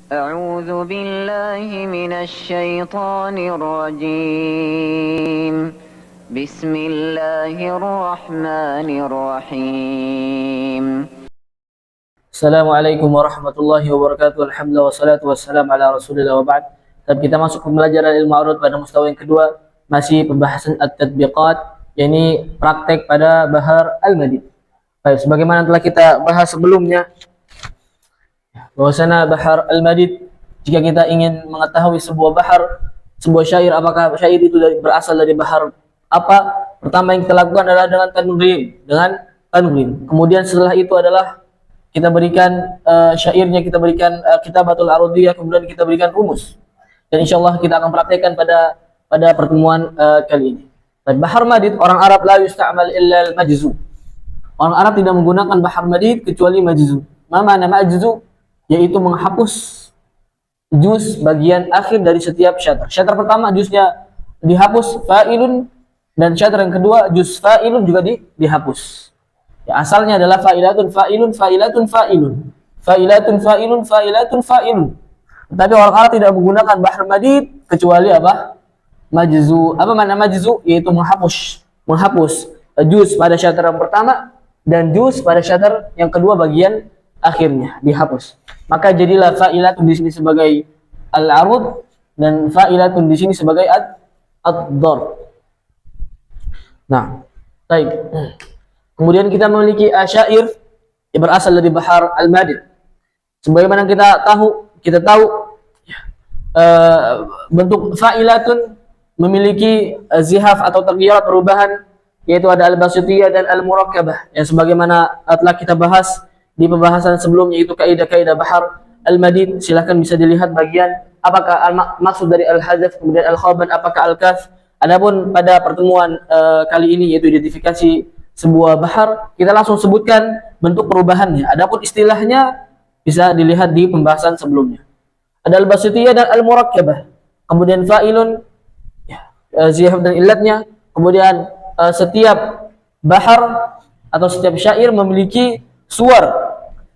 أعوذ بالله من الشيطان الرجيم. بسم الله الرحمن الرحيم. Assalamualaikum warahmatullahi wabarakatuh. Alhamdulillah wassalatu wassalamu ala rasulillah wa ba'd. Dan kita masuk ke pembelajaran ilmu arud pada mustawa yang kedua, masih pembahasan at-tatbiqat, yakni praktek pada bahar al-madid. Baik, sebagaimana telah kita bahas sebelumnya, bahwasanya bahar al-madid, jika kita ingin mengetahui sebuah bahar, sebuah syair, apakah syair itu berasal dari bahar apa, pertama yang kita lakukan adalah dengan tanwin. Kemudian setelah itu adalah kita berikan syairnya, kita berikan kitabatul arudiyah, kemudian kita berikan rumus. Dan insyaallah kita akan praktekkan pada pertemuan kali ini. Bahar madid, orang Arab la yusta'mal illa al-majzu. Orang Arab tidak menggunakan bahar madid kecuali majzu. Ma makna majzu? Yaitu menghapus juz bagian akhir dari setiap syatr. Syatr pertama juznya dihapus fa'ilun, dan syatr yang kedua juz fa'ilun juga dihapus. Ya, asalnya adalah fa'ilatun fa'ilun fa'ilatun fa'ilun fa'ilatun fa'ilun fa'ilatun fa'ilun. Tapi orang Arab tidak menggunakan bahar madid kecuali apa? Majzu. Apa makna majzu? Yaitu menghapus juz pada syatr yang pertama dan juz pada syatr yang kedua bagian akhirnya dihapus. Maka jadilah fa'ilatun di sini sebagai al-arud dan fa'ilatun di sini sebagai ad-darb. Nah, baik. Kemudian kita memiliki syair yang berasal dari bahar al-madid. Sebagaimana kita tahu bentuk fa'ilatun memiliki zihaf atau taghyir, perubahan, yaitu ada al-basitiyah dan al-murakkabah, yang sebagaimana telah kita bahas di pembahasan sebelumnya, itu kaidah-kaidah bahar al-madid. Silahkan bisa dilihat bagian apakah maksud dari al-hazaf, kemudian al-khaban, apakah al-kaf. Adapun pada pertemuan kali ini, yaitu identifikasi sebuah bahar, kita langsung sebutkan bentuk perubahannya. Adapun istilahnya bisa dilihat di pembahasan sebelumnya. Ada al-basitiyah dan al-murakkabah. Kemudian fa'ilun, zihaf dan illatnya. Kemudian setiap bahar atau setiap syair memiliki suar,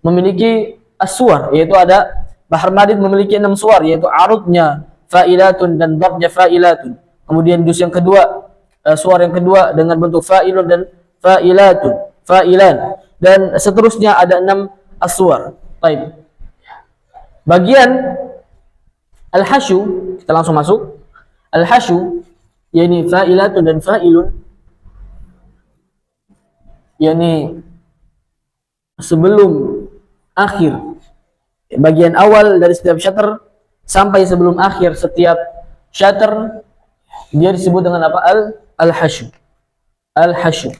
memiliki as-suar, yaitu ada bahar madid memiliki 6 suar, yaitu arudnya fa'ilatun dan darbnya fa'ilatun. Kemudian juz yang kedua, suar yang kedua dengan bentuk fa'ilun dan fa'ilatun, fa'ilan, dan seterusnya ada 6 as-suar. Baik. Bagian al-hasyu, kita langsung masuk. Al-hasyu yakni fa'ilatun dan fa'ilun, yakni sebelum akhir, bagian awal dari setiap syatr sampai sebelum akhir setiap syatr, dia disebut dengan apa? Al-hasyu. Al-hasyu.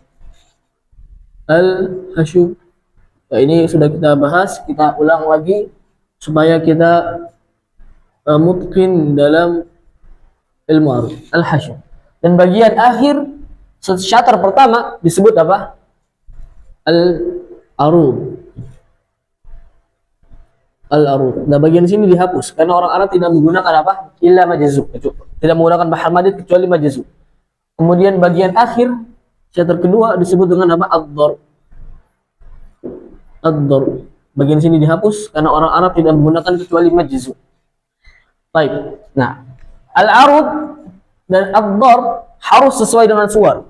Al-hasyu. Ya, ini sudah kita bahas, kita ulang lagi supaya kita mutqin dalam ilmu arud. Al-hasyu. Dan bagian akhir syatr pertama disebut apa? Al-arud. Al-arud. Nah, bagian sini dihapus karena orang Arab tidak menggunakan apa? Illa majzu. Tidak menggunakan bahar madid kecuali majzu. Kemudian bagian akhir syatr kedua disebut dengan apa? Ad-darb. Ad-darb. Bagian sini dihapus karena orang Arab tidak menggunakan kecuali majzu. Baik. Nah, al-arud dan ad-darb harus sesuai dengan suar.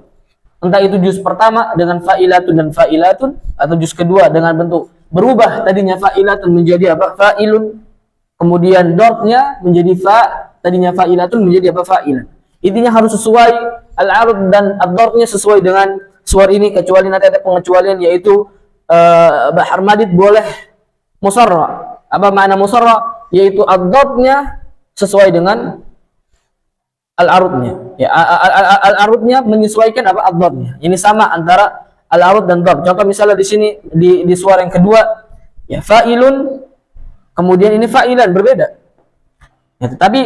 Entah itu juz pertama dengan fa'ilatun dan fa'ilatun, atau juz kedua dengan bentuk berubah, tadinya fa'ilatun menjadi apa? Fa'ilun. Kemudian darbnya menjadi tadinya fa'ilatun menjadi apa? Fa'ilan. Intinya harus sesuai, al-arud dan ad-darbnya sesuai dengan suar ini, kecuali nanti ada pengecualian, yaitu bahar madid boleh musarra. Apa makna musarra? Yaitu ad-darbnya sesuai dengan al-arudnya. Ya, al-arudnya menyesuaikan apa? Ad-darbnya. Ini sama antara al-arud dan darb. Contoh misalnya di sini di suara yang kedua, ya fa'ilun, kemudian ini fa'ilan, berbeda. Ya, tetapi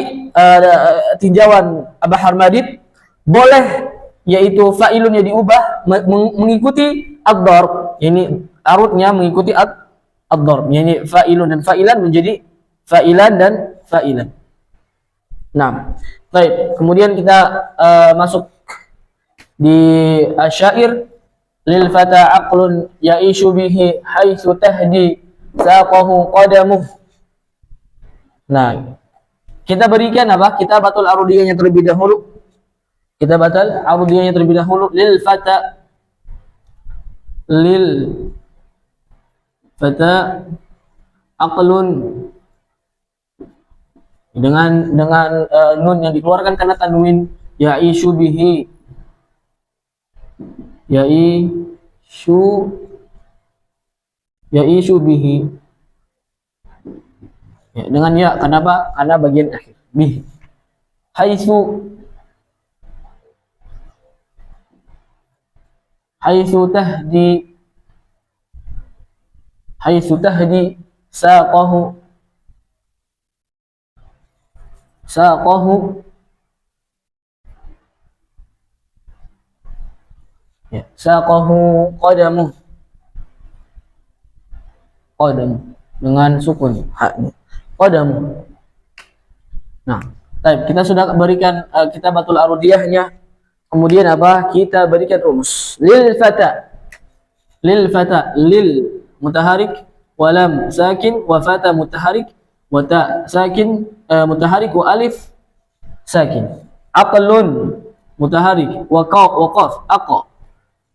tinjauan bahar madid boleh, yaitu fa'ilunnya diubah mengikuti ad-darb. Ini arudnya mengikuti ad-darb. Ini fa'ilun dan fa'ilan menjadi fa'ilan dan fa'ilan. Nah, baik. Kemudian kita masuk di syair. Lil fata aqlun ya'ishu bihi haitsu tahdi saqahu qadamuh. Nah, kita berikan apa? Kita batul arudiyahnya terlebih dahulu. Kita batal arudiyahnya terlebih dahulu. Lil fata aqlun, dengan nun yang dikeluarkan karena tanwin. Ya'ishu bihi, ya'ishu ya'ishu bihi, ya, dengan ya. Kenapa? Karena bagian akhir bihi. Haitsu, tahdi, saqahu, ya, saqahu qadamu, dengan sukun haknya, qadamu. Nah, baik, kita sudah berikan kita batul arudiyahnya. Kemudian apa? Kita berikan rumus. Lil fata, lil mutaharik, walam sakin, wa fata mutaharik, wa ta sakin mutaharik, wa alif sakin. Aqlun mutaharik, wa qaf aqa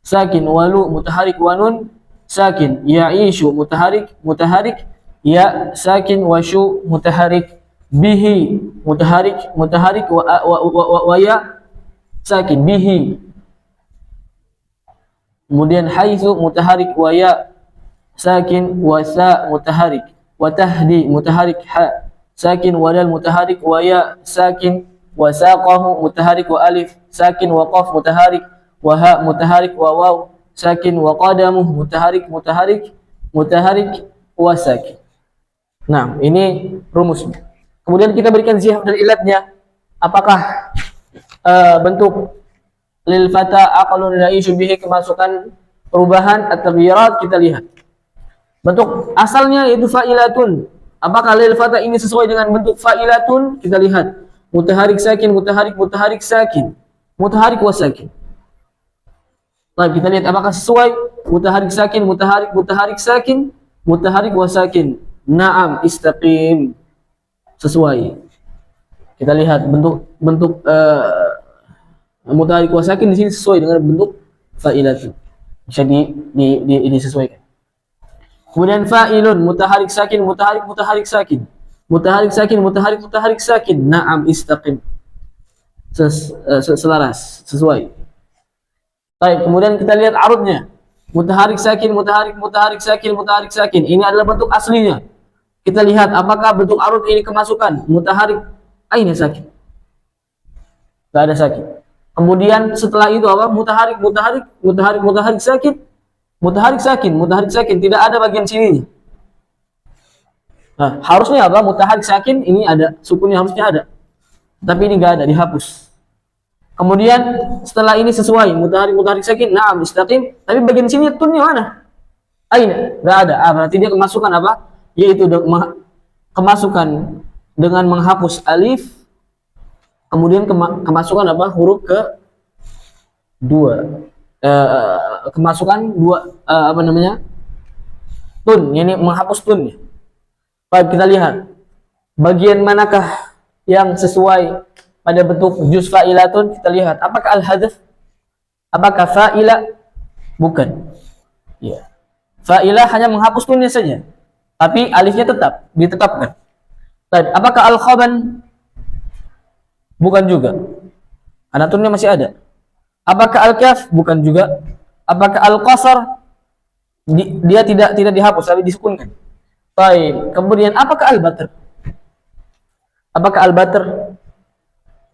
sakin, walu mutaharik, wa nun sakin. Ya'ishu mutaharik, ya sakin, washu mutaharik, bihi mutaharik, wa ya sakin, bihi. Kemudian haitsu mutaharik, wa ya sakin, wa sa mutaharik, wa tahdi mutaharik, ha sakin, wa dal mutaharik, wa ya sakin, wa saqahu mutaharik, wa alif sakin, wa qaf mutaharik, wa ha mutaharik, wa waw sakin, wa qadamu mutaharik, wa sakin. Nah, ini rumusnya. Kemudian kita berikan ziyah dan ilatnya. Apakah bentuk lil fata aqalun ya'ishu bihi kemasukan perubahan at-taghyirat? Kita lihat. Bentuk asalnya yaitu fa'ilatun. Apakah lil fata ini sesuai dengan bentuk fa'ilatun? Kita lihat. Mutaharik sakin, mutaharik sakin, mutaharik wa sakin. Baik, kita lihat apakah sesuai. Mutaharik sakin, mutaharik sakin, mutaharik wa sakin. Naam, istaqim. Sesuai. Kita lihat bentuk mutaharik wa sakin di sini sesuai dengan bentuk fa'ilatun. Bisa disesuaikan. Kemudian fa'ilun, mutaharik sakin, mutaharik sakin, mutaharik sakin. Naam, istaqim. Selaras, sesuai. Baik, kemudian kita lihat arudnya. Mutaharik sakin, mutaharik sakin. Ini adalah bentuk aslinya. Kita lihat apakah bentuk arud ini kemasukan mutaharik, aina sakin. Enggak ada sakin. Kemudian setelah itu apa? Mutaharik sakin, mutaharik sakin. Tidak ada bagian sininya. Nah, harusnya apa? Mutaharik sakin ini ada, sukunnya harusnya ada. Tapi ini enggak ada, dihapus. Kemudian setelah ini sesuai mutaharik sakin, naam istaqim. Tapi bagian sini tunnya mana? Aina, enggak ada. Berarti dia kemasukan apa? Yaitu kemasukan dengan menghapus alif. Kemudian kemasukan apa? Huruf ke dua. Kemasukan dua tun, ini menghapus tunnya. Baik, kita lihat bagian manakah yang sesuai pada bentuk juz fa'ilatun. Kita lihat apakah al-hadaf, apakah fa'ila? Bukan. Ya. Fa'ila hanya menghapus tunnya saja, tapi alifnya tetap ditetapkan. Baik, apakah al-khaban? Bukan juga. Karena tunnya masih ada. Apakah al-kaf? Bukan juga. Apakah al-qasar? Dia tidak dihapus tapi disukunkan. Baik. Kemudian apakah al-batr? Apakah al-batr?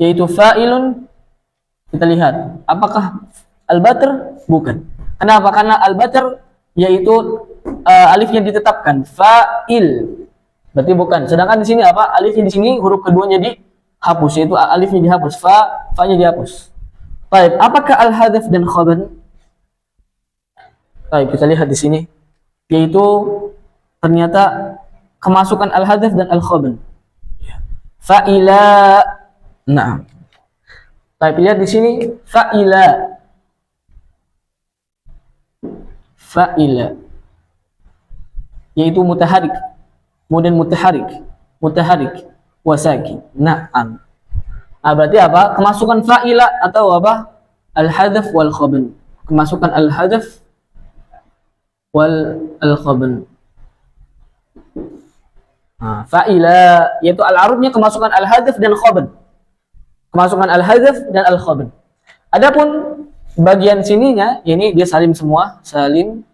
Yaitu fa'ilun. Kita lihat. Apakah al-batr? Bukan. Kenapa? Karena al-batr yaitu alifnya ditetapkan. Fa'il. Berarti bukan. Sedangkan di sini apa? Alifnya di sini huruf keduanya dihapus, yaitu alifnya dihapus, fa-nya dihapus. Baik, apakah al-hadaf dan khabar? Baik, kita lihat di sini, yaitu ternyata kemasukan al-hadaf dan al-khabar. Fa'ila. Nah. Baik, lihat di sini fa'ila. Fa'ila. Yaitu mutaharik. Kemudian mutaharik. wasakin. Na'am. Nah, berarti apa? Kemasukan fa'ila atau apa? Al-hadzf wal khabn. Kemasukan al-hadzf wal al-khabn. Nah, fa'ila yaitu al-arudnya kemasukan al-hadzf dan khabn. Kemasukan al-hadzf dan al-khabn. Adapun bagian sininya ini dia salim semua, salim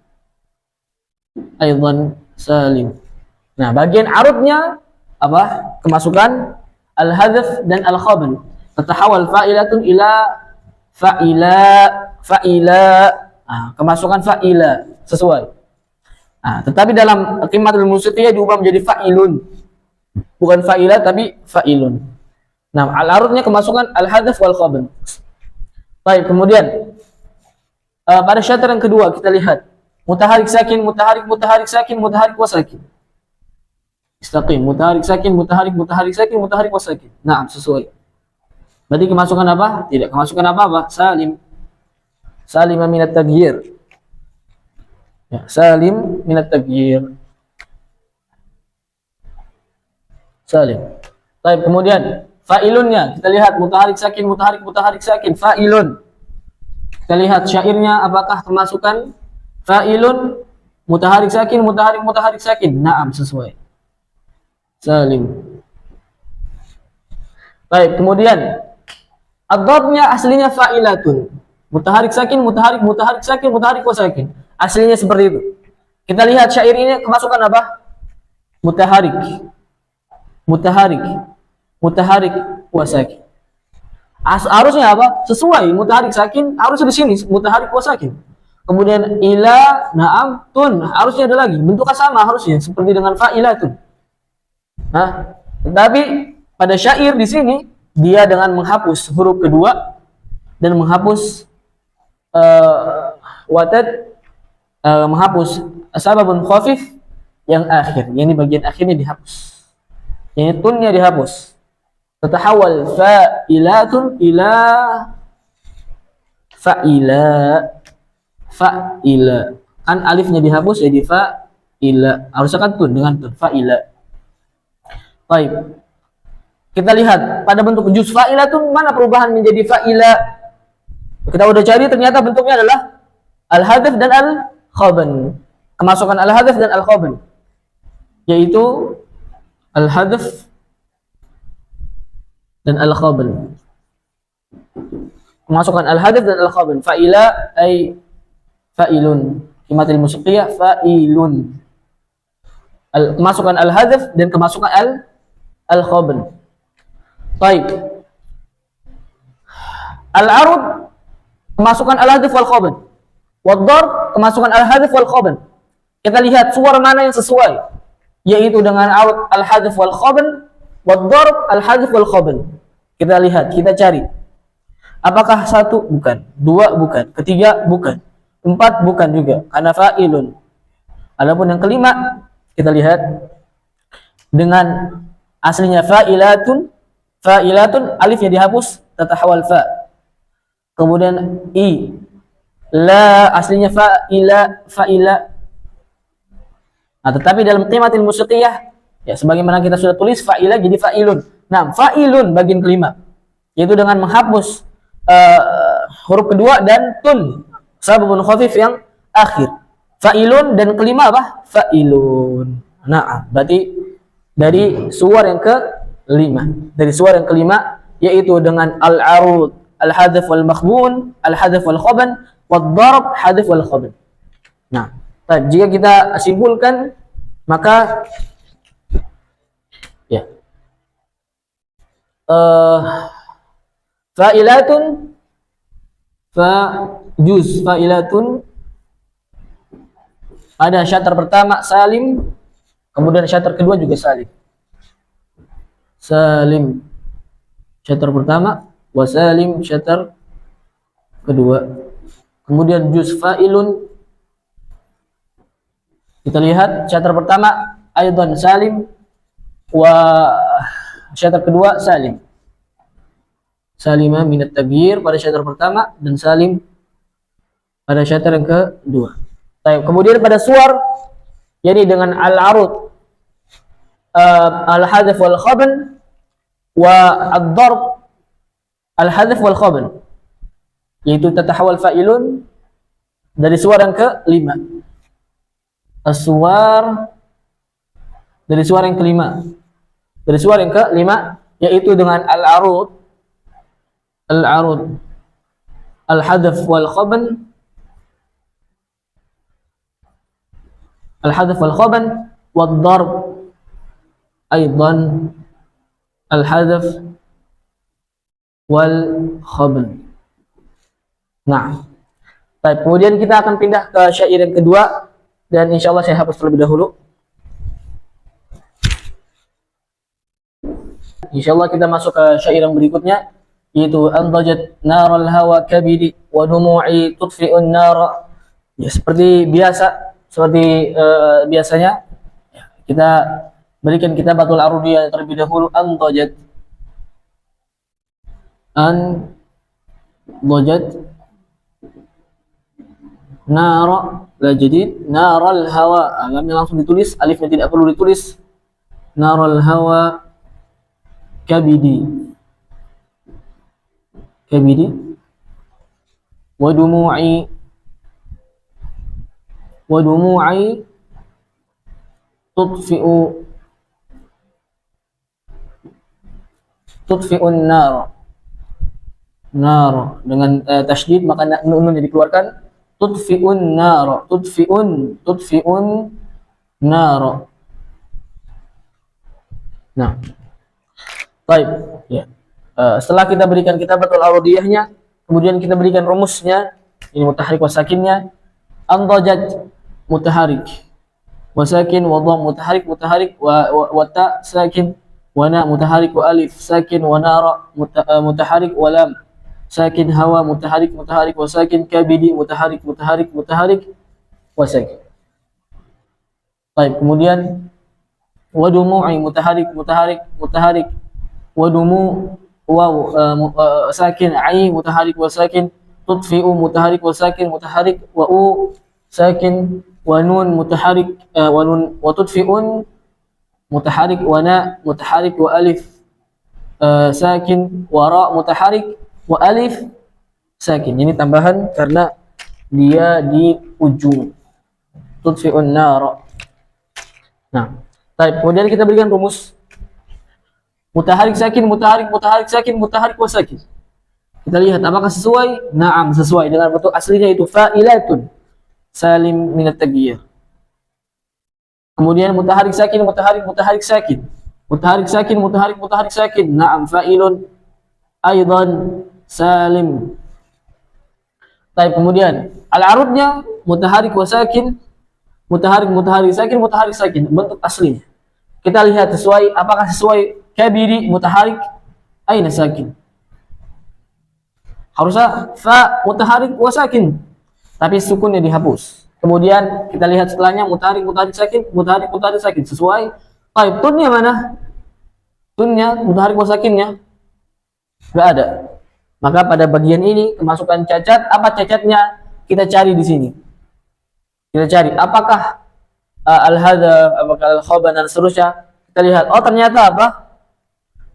aidan salim. Nah, bagian arudnya apa? Kemasukan al-hadzf dan al-khabn. Tatahawal fa'ilatun ila fa'ila. Nah, kemasukan fa'ila sesuai. Nah, tetapi dalam qimatul musiqiyah diubah menjadi fa'ilun. Bukan fa'ila tapi fa'ilun. Nah, al-arudnya kemasukan al-hadzf wal khabn. Baik, kemudian pada syatar yang kedua kita lihat mutaharik sakin, mutaharik sakin, mutaharik wasakin. Istaqim, mutaharik sakin, mutaharik sakin, mutaharik wasakin. Nah, sesuai. Berarti kemasukan apa? Tidak kemasukan apa-apa. Salim. Salim minat taghyir. Ya, salim minat taghyir. Salim. Baik, kemudian fa'ilunnya kita lihat mutaharik sakin, mutaharik sakin, fa'ilun. Kita lihat syairnya apakah kemasukan fa'ilun, mutaharik sakin, mutaharik sakin. Naam, sesuai. Salim. Baik, kemudian ad-dhabnya aslinya fa'ilatun. Mutaharik sakin, mutaharik sakin, mutaharik wasakin. Aslinya seperti itu. Kita lihat syair ini kemasukan apa? Mutaharik. Mutaharik wasakin. Harusnya apa? Sesuai mutaharik sakin, harusnya di sini mutaharik wasakin. Kemudian ila, na'am, tun, harusnya ada lagi. Bentuknya sama harusnya seperti dengan fa'ilatun. Nah, tetapi pada syair di sini dia dengan menghapus huruf kedua dan menghapus menghapus sababun khafif yang akhir. Ini bagian akhirnya dihapus. Ini tunnya dihapus. Tatahawal fa'ilatun ila fa'ila. Kan alifnya dihapus jadi fa'ila. Harusnya kan tun dengan tun fa'ila. Baik. Kita lihat pada bentuk juz fa'ilatun mana perubahan menjadi fa'ila. Kita udah cari ternyata bentuknya adalah al-hadzf dan al-khabn. Kemasukan al-hadzf dan al-khabn yaitu al-hadzf dan al-khabn. Kemasukan al-hadzf dan al-khabn. Fa'ila ay fa'ilun. Qimatil musiqiyah fa'ilun. Kemasukan al-hadzf dan kemasukan al-khabn. Baik. Al-arud kemasukan al-hadzf wal khabn. Wad-darb kemasukan al-hadzf wal khabn. Kita lihat suara mana yang sesuai, yaitu dengan arud al-hadzf wal khabn, wad-darb al-hadzf wal khabn. Kita lihat, kita cari. Apakah satu? Bukan. Dua? Bukan. Ketiga? Bukan. Empat? Bukan juga. Karena fa'ilun. Adapun yang kelima, kita lihat dengan aslinya fa'ilatun, alifnya dihapus, tatahawal fa. Kemudian i, la aslinya fa'ila. Nah, tetapi dalam qimatil musiqiyah ya sebagaimana kita sudah tulis fa'ila jadi fa'ilun. Nah, fa'ilun bagian kelima yaitu dengan menghapus huruf kedua dan tun sababun khafif yang akhir. Fa'ilun dan kelima apa? Fa'ilun. Nah, berarti dari suar yang kelima. Dari suar yang kelima yaitu dengan al-arud, al-hadzf wal makhbun, al-hadzf wal khabn, wad-darb, hadzf wal khabn. Nah, jika kita simpulkan maka ya fa'ilatun fa'ilatun ada syatar pertama salim, kemudian syatar kedua juga salim. Salim syatar pertama, wasalim syatar kedua. Kemudian juz fa'ilun. Kita lihat syatar pertama aidan salim wa syatar kedua salim. Salima minat taghyir pada syatar pertama dan salim pada syatar yang kedua. Kemudian pada suar yakni dengan al-arud, al-hadzf wal khabn wa ad-darb al-hadzf wal khabar, yaitu tatahawal fa'ilun dari suar yang kelima. As-suwar dari suara yang kelima. Dari suara yang kelima yaitu dengan al-arud, al-arud, al-hadzf wal khabar, al-hadzf wal khabar, wad-darb aidan al-hadzf wal khabar. Nah, baik, kemudian kita akan pindah ke syair yang kedua dan insyaallah saya hapus terlebih dahulu. Insyaallah kita masuk ke syair yang berikutnya, yaitu andajat naral hawa kabidi wa dumu'i tudfi'un nar. Ya, seperti biasa, biasanya kita berikan kitabatul arudiyah terlebih dahulu. Andajat nara la jadid naral hawa, lamnya langsung ditulis, alifnya tidak perlu ditulis. Naral hawa kabidi wa dumu'i tudfi'un nar dengan tasydid, maka nunnya dikeluarkan. Tudfi'un nar nah. Baik, ya. Setelah kita berikan kitabatul arudiyahnya, kemudian kita berikan rumusnya, ini mutaharik wa sakinnya. Andajat mutaharik wa sakin, wa dhamm mutaharik wa ta sakin, wa na mutaharik wa alif sakin, wa nara mutaharik wa lam sakin, hawa mutaharik wa sakin, kabidi mutaharik wa sakin. Baik, kemudian wa dumu'i mutaharik wadumu waw sakin, ai mutaharik wa sakin, tudfi'u mutaharik wa sakin mutaharik, wa u sakin, wa nun mutaharik wa nun wa tudfi'un mutaharik, wa na mutaharik wa alif sakin, wa ra mutaharik wa alif sakin. Ini tambahan karena dia di ujung. Tudfi'un nar. Nah, baik, kemudian kita berikan rumus. Mutaharik sakin, mutaharik sakin, mutaharik wa sakin. Kita lihat apakah sesuai? Naam, sesuai dengan bentuk aslinya, itu fa'ilatun salim minat taghyir. Kemudian mutaharik sakin, mutaharik sakin. Mutaharik sakin, mutaharik sakin. Naam, fa'ilun aidan salim. Baik, kemudian al-arudnya mutaharik wa sakin, mutaharik sakin, bentuk aslinya. Kita lihat sesuai, apakah sesuai? Kabiri mutaharik aina sakin. Harusnya fa mutaharik wa sakin, tapi sukunnya dihapus. Kemudian kita lihat setelahnya mutaharik sakin, mutaharik sakin, sesuai. Baik, tunnya mana? Tunnya mutaharik wa sakinnya enggak ada. Maka pada bagian ini kemasukan cacat. Apa cacatnya? Kita cari di sini. Kita cari apakah al-hadza, apakah al-khabar dan seterusnya. Kita lihat, oh ternyata apa?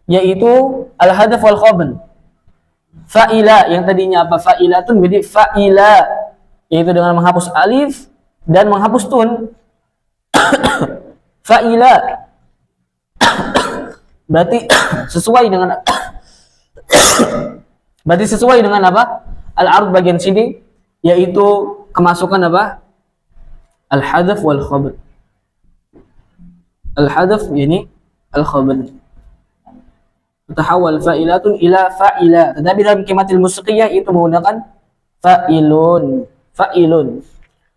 Yaitu al-hadzf wal khabar. Fa'ila yang tadinya apa? Fa'ilatun menjadi fa'ila, yaitu dengan menghapus alif dan menghapus tun. Fa'ila berarti sesuai dengan apa? Al-arud bagian sini, yaitu kemasukan apa? Al-hadzf wal khabar. Al-hadzf yani al-khabar. Tahawal fa'ilatun ila fa'ila. Tetapi dalam kimatil musiqiyah itu menggunakan fa'ilun.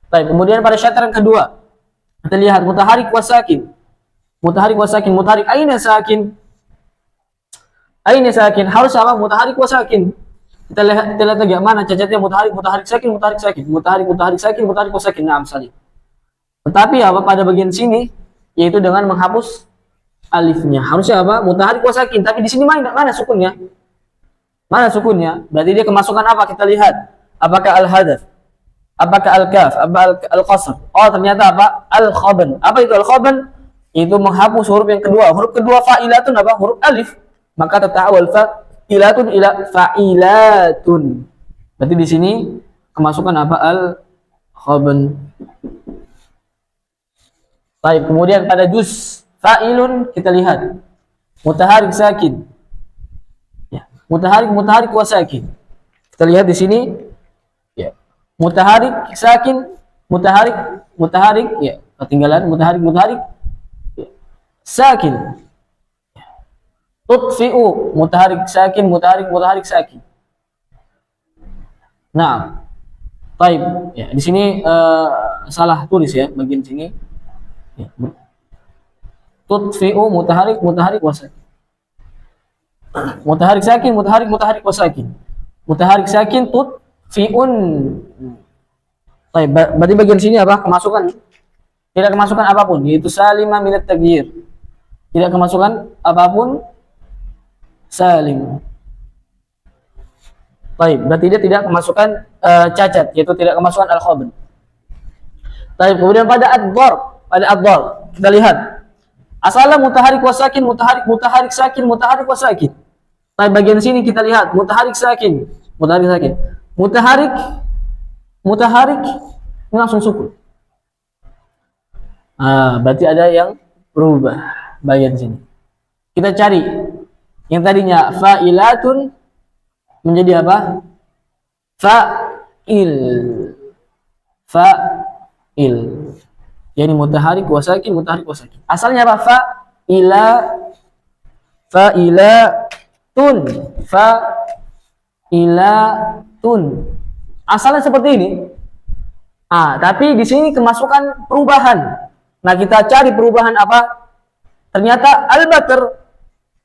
Baik, kemudian pada syair yang kedua kita lihat mutaharik wa sakin. Mutaharik aina sakin? Harus apa? Mutaharik wa sakin. Kita lihat lagi mana cacatnya mutaharik sakin. Mutaharik wa sakin. Naam salim. Tetapi apa pada bagian sini, yaitu dengan menghapus alifnya. Harusnya apa? Mutaharik wa sakin. Tapi di sini mana sukunnya? Berarti dia kemasukan apa? Kita lihat. Apakah al-hadzf? Apakah al-kaf? Apa al-qasr? Oh, ternyata apa? Al-khabar. Apa itu al-khabar? Itu menghapus huruf yang kedua. Huruf kedua fa'ilatun apa? Huruf alif. maka tatahawal fa'ilatun ila fa'ilatun. Berarti di sini kemasukan apa? Al-khaban. Baik, kemudian pada juz fa'ilun kita lihat mutaharik sakin. Ya, mutaharik wa sakin. Kita lihat di sini ya. Mutaharik sakin, mutaharik ya, ketinggalan mutaharik ya. Sakin. Tutfi'u mutaharik mutaharik sakin. Nah, baik ya, di sini salah tulis ya bagian sini. Ya. Tutfi'u mutaharik wasakin. Mutaharik sakin, mutaharik wasakin. Mutaharik sakin tutfi'un. Baik, berarti bagian sini apa? Kemasukan. Tidak kemasukan apapun, yaitu salima minat taghyir. Tidak kemasukan apapun salim. Baik, berarti dia tidak kemasukan cacat, yaitu tidak kemasukan al-khaban. Baik, kemudian pada ad-darb, kita lihat asalnya mutaharik wasakin, mutaharik sakin, mutaharik wasakin. Baik, bagian sini kita lihat mutaharik sakin, mutaharik ini langsung sukun. Berarti ada yang berubah bagian sini. Kita cari yang tadinya fa'ilatun menjadi apa? Fa'il. Yani mutaharik wasakin. Asalnya apa? Fa'ilatun. Asalnya seperti ini. Tapi di sini kemasukan perubahan. Nah, kita cari perubahan apa? Ternyata al-batar.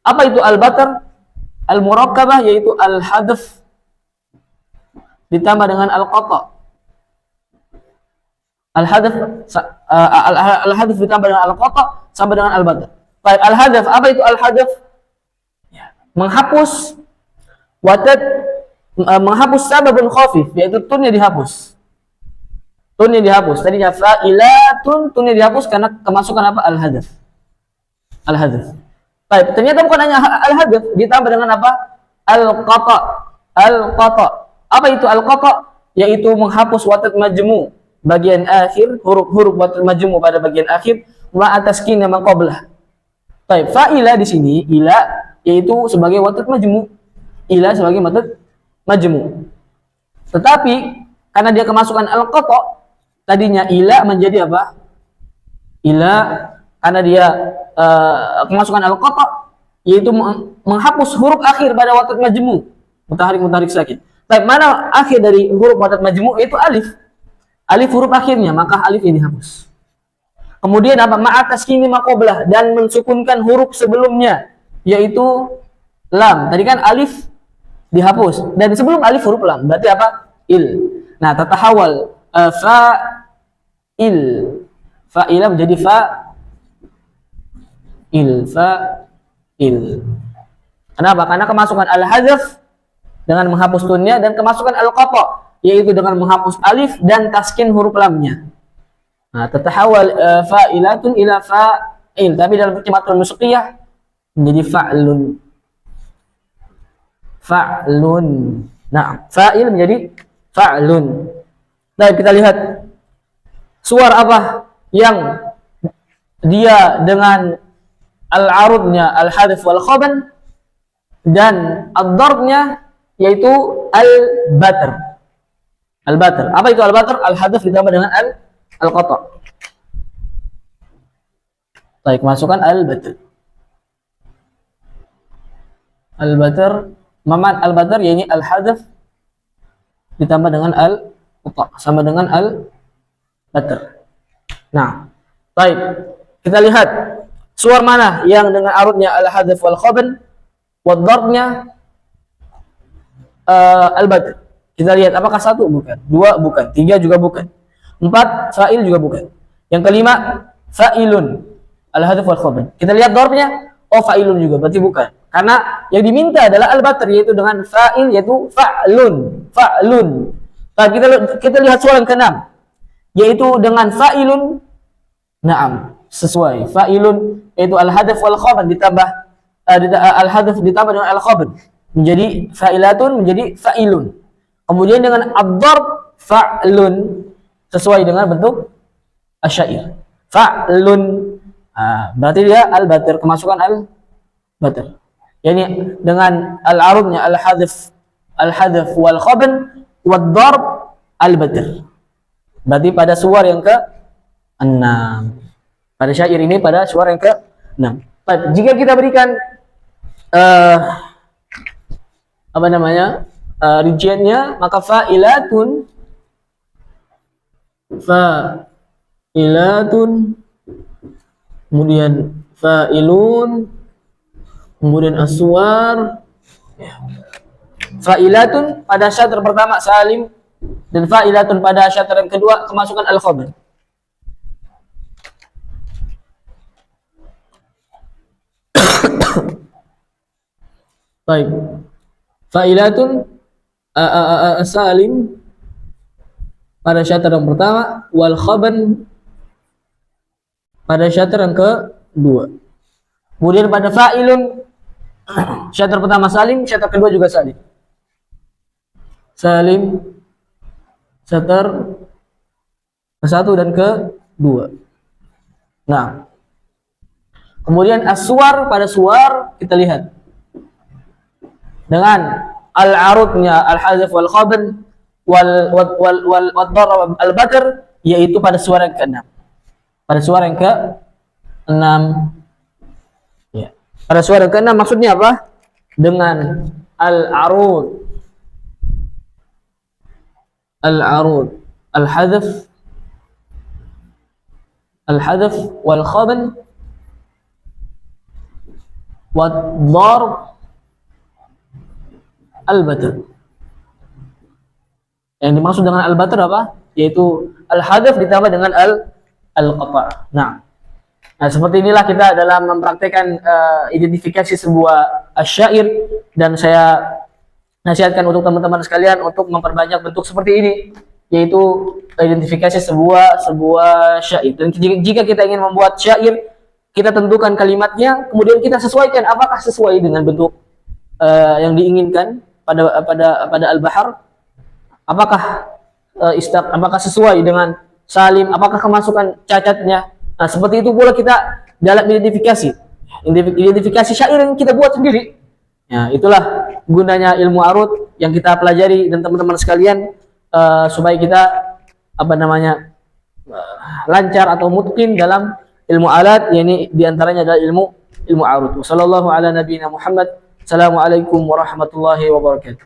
Apa itu al-batar? Al-murakkabah, yaitu al-hadf ditambah dengan al-qata. Al-hadf ditambah dengan al-qata sama dengan al-batar. Baik, al-hadf, apa itu al-hadf? Menghapus sababun khafif, yaitu tunnya dihapus. Tadinya fa'ilatun, tunnya dihapus karena kemasukan apa? Al-hadf. Baik, ternyata bukan hanya al-hadf, ditambah dengan apa? Al-qata. Apa itu al-qata? Yaitu menghapus watat majmu, bagian akhir, huruf watat majmu pada bagian akhir, ma'a taskin ma qablah. Baik, fa'ila di sini, ila yaitu sebagai watat majmu. Tetapi karena dia kemasukan al-qata, tadinya ila menjadi apa? Ila karena dia kemasukan al-qata, yaitu menghapus huruf akhir pada watat majmu, mutaharik sakin. Baik, mana akhir dari huruf watat majmu? Yaitu alif huruf akhirnya, maka alif ini hapus. Kemudian apa? Ma'a taskini ma qablah, dan mensukunkan huruf sebelumnya, yaitu lam. Tadi kan alif dihapus, dan sebelum alif huruf lam, berarti apa? Il. Nah, tatahawal fa'ila menjadi fa'il. Kenapa? Karena kemasukan al-hadzaf dengan menghapus tunnya, dan kemasukan al-qata yaitu dengan menghapus alif dan taskin huruf lamnya. Nah, tatahawal fa'ilatun ila fa'il, tapi dalam kalimatun nusqiyah menjadi fa'lun. Nah, fa'il menjadi fa'lun. Nah, kita lihat suara apa yang dia dengan al-arudnya al-hadf wal khaban, dan ad-darbnya yaitu al-batar. Apa itu al-batar? Al-hadf ditambah dengan al-qata. Baik, masukkan al-batar. Al-batar yakni al-hadf ditambah dengan al-qata sama dengan al-batar. Nah, baik. Kita lihat suara mana yang dengan arudnya al-hadf wal khaban, wad darbnya al-batar. Kita lihat apakah satu? Bukan. Dua? Bukan. Tiga juga bukan. Empat? Fa'il juga bukan. Yang kelima? Fa'ilun. Al-hadf wal khaban. Kita lihat darbnya. Oh, fa'ilun juga. Berarti bukan. Karena yang diminta adalah al-batar, yaitu dengan fa'il, yaitu fa'lun. Nah, kita lihat suara yang keenam, yaitu dengan fa'ilun. Naam, sesuai. Fa'ilun yaitu al-hadf wal khaban ditambah al-hadzf ditambah dengan al-khabar menjadi fa'ilatun menjadi fa'ilun. Kemudian dengan ad-darb fa'lun sesuai dengan bentuk asyair. Fa'lun. Berarti dia al-batir, kemasukan al-batir. Yani dengan al-arudnya al-hadzf wal khabar wad darb al-batir. Berarti pada suara yang ke-6. Pada syair ini pada suara yang ke-6. Baik, jika kita berikan rinciannya, maka fa'ilatun kemudian fa'ilun, kemudian aswar. Fa'ilatun pada syair pertama salim, dan fa'ilatun pada syair yang kedua kemasukan al-khabar. Baik. Fa'ilatun salim pada syair yang pertama, wal khabar pada syair yang kedua. Kemudian pada fa'ilun syair pertama salim, syair kedua juga salim. Salim syair ke-1 dan ke-2. Nah, kemudian aswar pada suar kita lihat dengan al-arudnya al-hadzf wal khabar wal darb al-batir, yaitu pada suara yang ke-6. Pada suara yang ke-6. Ya. Pada suara yang ke-6 maksudnya apa? Dengan al-arud al-hadzf wal khabar wad darb al-batir. Yang dimaksud dengan al-batir apa? Yaitu al-hadzf ditambah dengan al-qata'. Nah, seperti inilah kita dalam mempraktekkan identifikasi sebuah asyair, dan saya nasihatkan untuk teman-teman sekalian untuk memperbanyak bentuk seperti ini, yaitu identifikasi sebuah syair. Dan jika kita ingin membuat syair, kita tentukan kalimatnya, kemudian kita sesuaikan apakah sesuai dengan bentuk yang diinginkan pada al-bahar, apakah apakah sesuai dengan salim, apakah kemasukan cacatnya. Nah, seperti itu pula kita dalam identifikasi syair yang kita buat sendiri. Ya, itulah gunanya ilmu arud yang kita pelajari dan teman-teman sekalian, supaya kita lancar atau mutqin dalam ilmu alat, yakni diantaranya adalah ilmu arud. Wassallallahu ala nabiyina Muhammad. Assalamualaikum warahmatullahi wabarakatuh.